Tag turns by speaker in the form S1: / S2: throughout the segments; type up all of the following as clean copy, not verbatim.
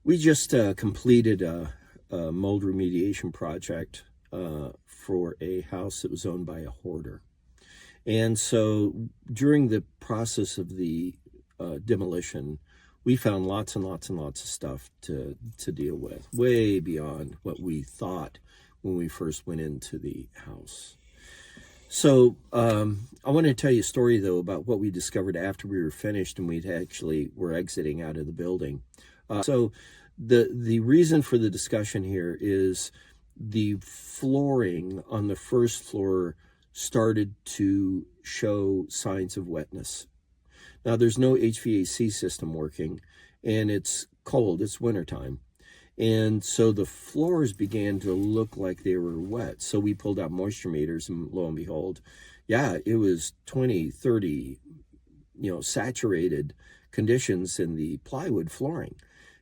S1: We just completed a mold remediation project for a house that was owned by a hoarder. And so during the process of the demolition, we found lots and lots and lots of stuff to deal with, way beyond what we thought when we first went into the house. So I want to tell you a story, though, about what we discovered after we were finished and were exiting out of the building. So the reason for the discussion here is the flooring on the first floor started to show signs of wetness. Now, there's no HVAC system working, and it's cold, it's wintertime. And so the floors began to look like they were wet. So we pulled out moisture meters, and lo and behold, yeah, it was 20, 30, saturated conditions in the plywood flooring.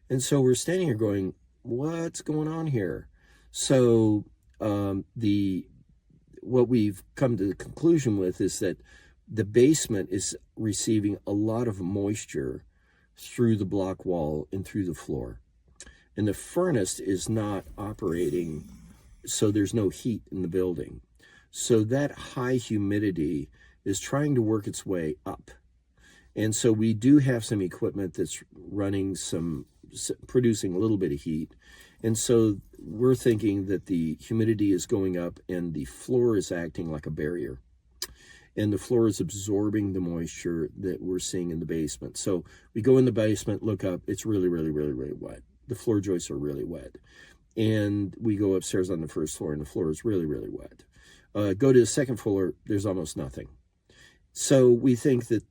S1: And so we're standing here going, what's going on here? So what we've come to the conclusion with is that the basement is receiving a lot of moisture through the block wall and through the floor. And the furnace is not operating, so there's no heat in the building. So that high humidity is trying to work its way up. And so we do have some equipment that's producing a little bit of heat. And so we're thinking that the humidity is going up and the floor is acting like a barrier. And the floor is absorbing the moisture that we're seeing in the basement. So we go in the basement, look up, it's really, really, really, really wet. The floor joists are really wet. And we go upstairs on the first floor, and the floor is really, really wet. Go to the second floor, there's almost nothing. So we think that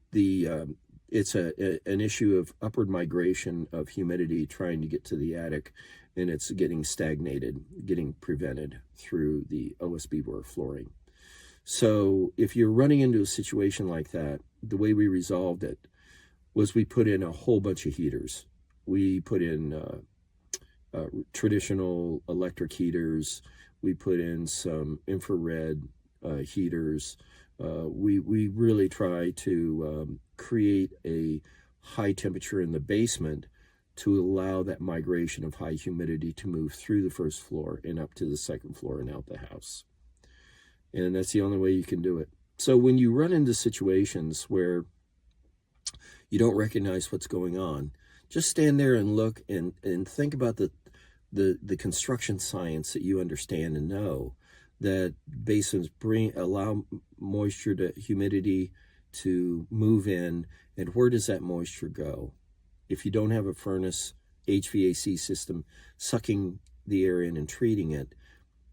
S1: it's an issue of upward migration of humidity trying to get to the attic, and it's getting stagnated, getting prevented through the OSB board flooring. So if you're running into a situation like that, the way we resolved it was we put in a whole bunch of heaters. We put in traditional electric heaters. We put in some infrared heaters. We really try to create a high temperature in the basement to allow that migration of high humidity to move through the first floor and up to the second floor and out the house. And that's the only way you can do it. So when you run into situations where you don't recognize what's going on, just stand there and look and think about the construction science that you understand and know, that basements allow moisture to humidity to move in, and where does that moisture go? If you don't have a furnace HVAC system sucking the air in and treating it,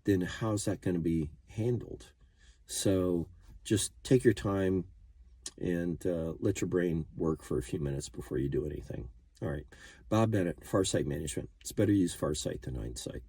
S1: then how's that going to be handled? So just take your time and let your brain work for a few minutes before you do anything. All right. Bob Bennett, Farsight Management. It's better to use Farsight than hindsight.